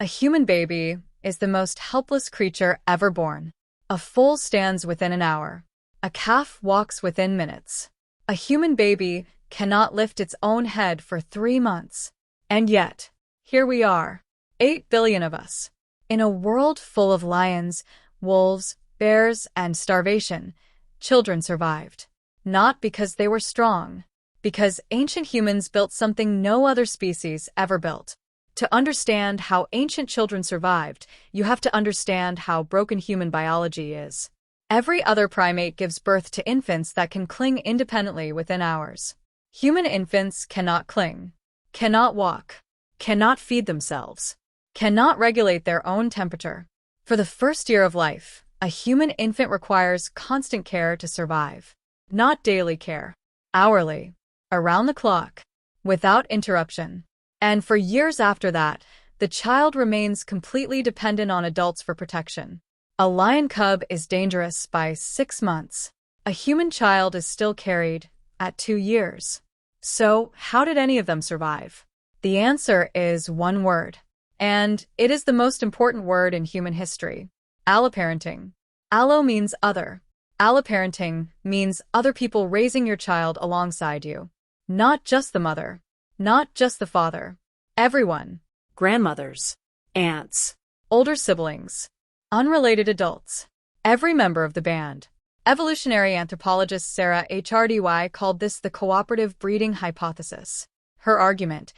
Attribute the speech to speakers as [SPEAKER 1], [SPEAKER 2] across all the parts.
[SPEAKER 1] A human baby is the most helpless creature ever born. A foal stands within an hour. A calf walks within minutes. A human baby cannot lift its own head for 3 months. And yet, here we are, 8 billion of us. In a world full of lions, wolves, bears, and starvation, children survived. Not because they were strong, because ancient humans built something no other species ever built. To understand how ancient children survived, you have to understand how broken human biology is. Every other primate gives birth to infants that can cling independently within hours. Human infants cannot cling, cannot walk, cannot feed themselves, cannot regulate their own temperature. For the first year of life, a human infant requires constant care to survive. Not daily care, hourly, around the clock, without interruption. And for years after that, the child remains completely dependent on adults for protection. A lion cub is dangerous by 6 months. A human child is still carried at 2 years. So, how did any of them survive? The answer is one word. And it is the most important word in human history. Alloparenting. Allo means other. Alloparenting means other people raising your child alongside you. Not just the mother. Not just the father. Everyone. Grandmothers. Aunts. Older siblings. Unrelated adults. Every member of the band. Evolutionary anthropologist Sarah Hrdy called this the cooperative breeding hypothesis. Her argument: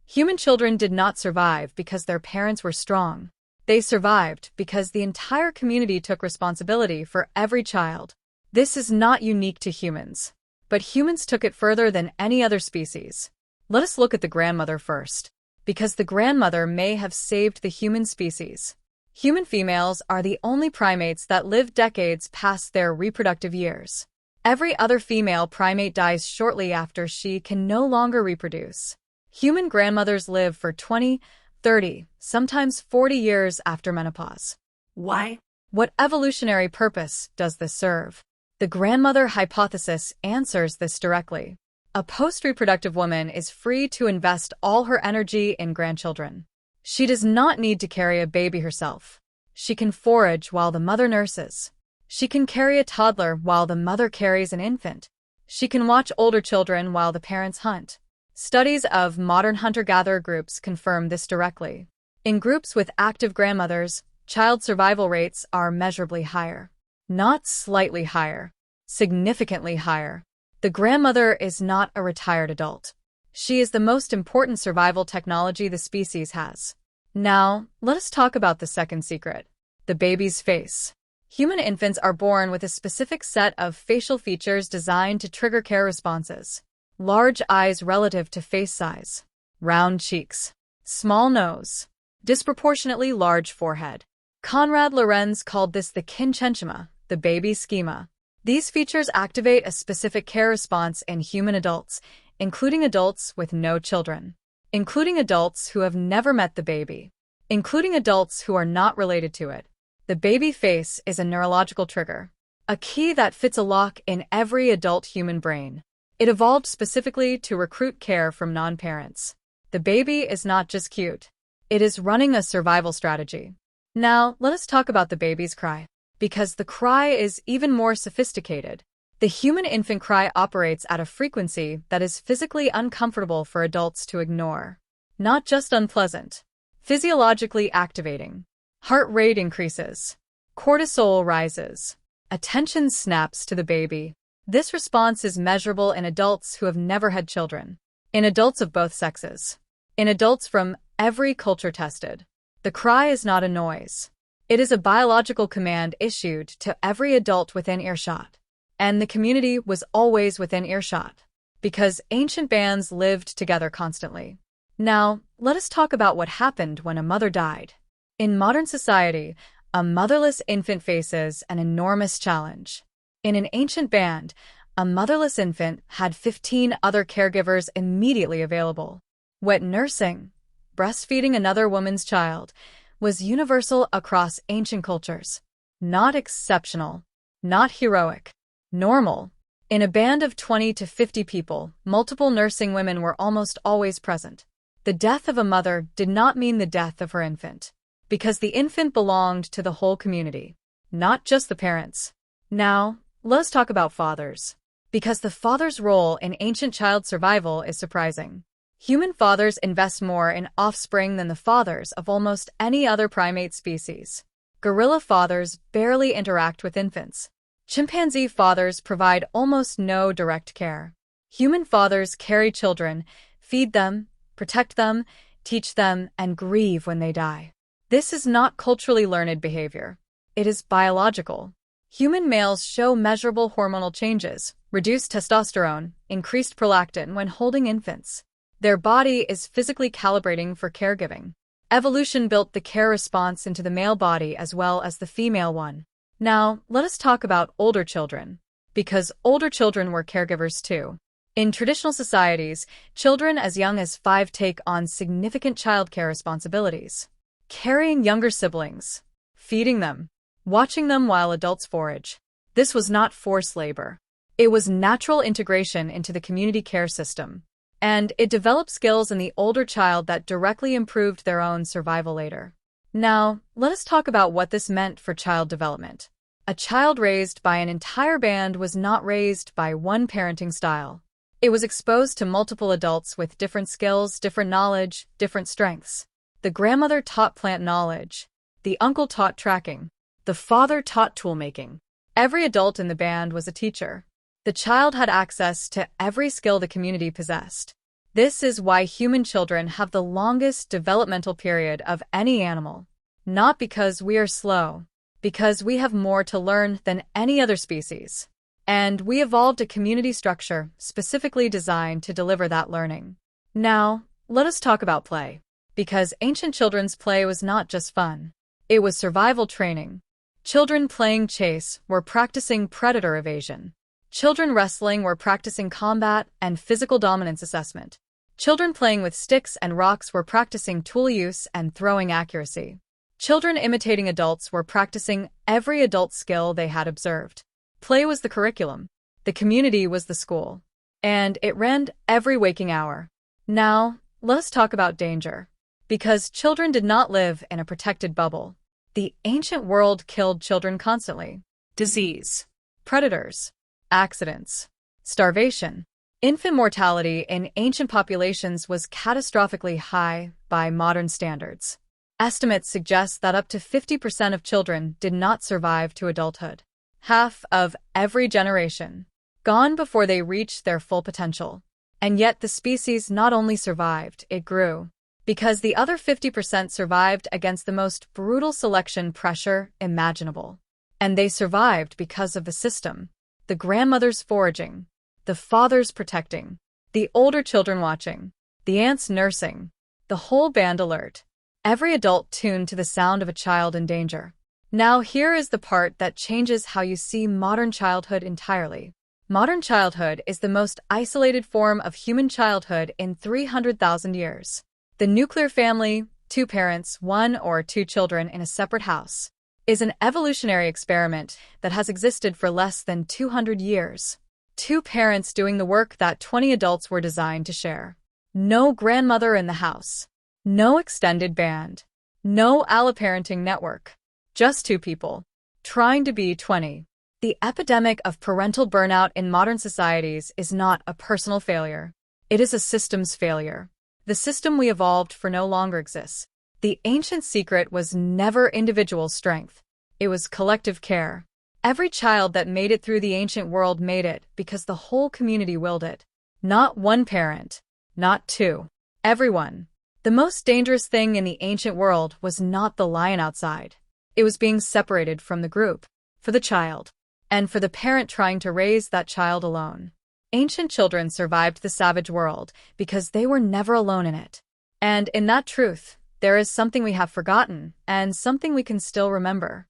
[SPEAKER 1] human children did not survive because their parents were strong. They survived because the entire community took responsibility for every child. This is not unique to humans. But humans took it further than any other species. Let us look at the grandmother first, because the grandmother may have saved the human species. Human females are the only primates that live decades past their reproductive years. Every other female primate dies shortly after she can no longer reproduce. Human grandmothers live for 20, 30, sometimes 40 years after menopause. Why? What evolutionary purpose does this serve? The grandmother hypothesis answers this directly. A post-reproductive woman is free to invest all her energy in grandchildren. She does not need to carry a baby herself. She can forage while the mother nurses. She can carry a toddler while the mother carries an infant. She can watch older children while the parents hunt. Studies of modern hunter-gatherer groups confirm this directly. In groups with active grandmothers, child survival rates are measurably higher. Not slightly higher, significantly higher. The grandmother is not a retired adult. She is the most important survival technology the species has. Now, let us talk about the second secret: the baby's face. Human infants are born with a specific set of facial features designed to trigger care responses. Large eyes relative to face size, round cheeks, small nose, disproportionately large forehead. Konrad Lorenz called this the kinchenchima, the baby schema. These features activate a specific care response in human adults, including adults with no children, including adults who have never met the baby, including adults who are not related to it. The baby face is a neurological trigger, a key that fits a lock in every adult human brain. It evolved specifically to recruit care from non-parents. The baby is not just cute. It is running a survival strategy. Now, let us talk about the baby's cry. Because the cry is even more sophisticated. The human infant cry operates at a frequency that is physically uncomfortable for adults to ignore. Not just unpleasant. Physiologically activating. Heart rate increases. Cortisol rises. Attention snaps to the baby. This response is measurable in adults who have never had children. In adults of both sexes. In adults from every culture tested. The cry is not a noise. It is a biological command issued to every adult within earshot. And the community was always within earshot, because ancient bands lived together constantly. Now, let us talk about what happened when a mother died. In modern society, a motherless infant faces an enormous challenge. In an ancient band, a motherless infant had 15 other caregivers immediately available. Wet nursing, breastfeeding another woman's child, was universal across ancient cultures. Not exceptional, not heroic, normal. In a band of 20 to 50 people, multiple nursing women were almost always present. The death of a mother did not mean the death of her infant, because the infant belonged to the whole community, not just the parents. Now, let's talk about fathers, because the father's role in ancient child survival is surprising. Human fathers invest more in offspring than the fathers of almost any other primate species. Gorilla fathers barely interact with infants. Chimpanzee fathers provide almost no direct care. Human fathers carry children, feed them, protect them, teach them, and grieve when they die. This is not culturally learned behavior. It is biological. Human males show measurable hormonal changes, reduced testosterone, increased prolactin when holding infants. Their body is physically calibrating for caregiving. Evolution built the care response into the male body as well as the female one. Now, let us talk about older children, because older children were caregivers too. In traditional societies, children as young as 5 take on significant childcare responsibilities. Carrying younger siblings, feeding them, watching them while adults forage. This was not forced labor. It was natural integration into the community care system, and it developed skills in the older child that directly improved their own survival later. Now, let us talk about what this meant for child development. A child raised by an entire band was not raised by one parenting style. It was exposed to multiple adults with different skills, different knowledge, different strengths. The grandmother taught plant knowledge. The uncle taught tracking. The father taught toolmaking. Every adult in the band was a teacher. The child had access to every skill the community possessed. This is why human children have the longest developmental period of any animal. Not because we are slow, because we have more to learn than any other species. And we evolved a community structure specifically designed to deliver that learning. Now, let us talk about play. Because ancient children's play was not just fun. It was survival training. Children playing chase were practicing predator evasion. Children wrestling were practicing combat and physical dominance assessment. Children playing with sticks and rocks were practicing tool use and throwing accuracy. Children imitating adults were practicing every adult skill they had observed. Play was the curriculum. The community was the school. And it ran every waking hour. Now, let us talk about danger. Because children did not live in a protected bubble. The ancient world killed children constantly. Disease, predators, accidents, starvation. Infant mortality in ancient populations was catastrophically high by modern standards. Estimates suggest that up to 50% of children did not survive to adulthood. Half of every generation, gone before they reached their full potential. And yet the species not only survived, it grew. Because the other 50% survived against the most brutal selection pressure imaginable. And they survived because of the system. The grandmothers foraging, the fathers protecting, the older children watching, the aunts nursing, the whole band alert. Every adult tuned to the sound of a child in danger. Now here is the part that changes how you see modern childhood entirely. Modern childhood is the most isolated form of human childhood in 300,000 years. The nuclear family, 2 parents, 1 or 2 children in a separate house, is an evolutionary experiment that has existed for less than 200 years. 2 parents doing the work that 20 adults were designed to share. No grandmother in the house. No extended band. No alloparenting network. Just 2 people, trying to be 20. The epidemic of parental burnout in modern societies is not a personal failure. It is a systems failure. The system we evolved for no longer exists. The ancient secret was never individual strength. It was collective care. Every child that made it through the ancient world made it because the whole community willed it. Not 1 parent. Not 2. Everyone. The most dangerous thing in the ancient world was not the lion outside. It was being separated from the group, for the child, and for the parent trying to raise that child alone. Ancient children survived the savage world because they were never alone in it. And in that truth, there is something we have forgotten and something we can still remember.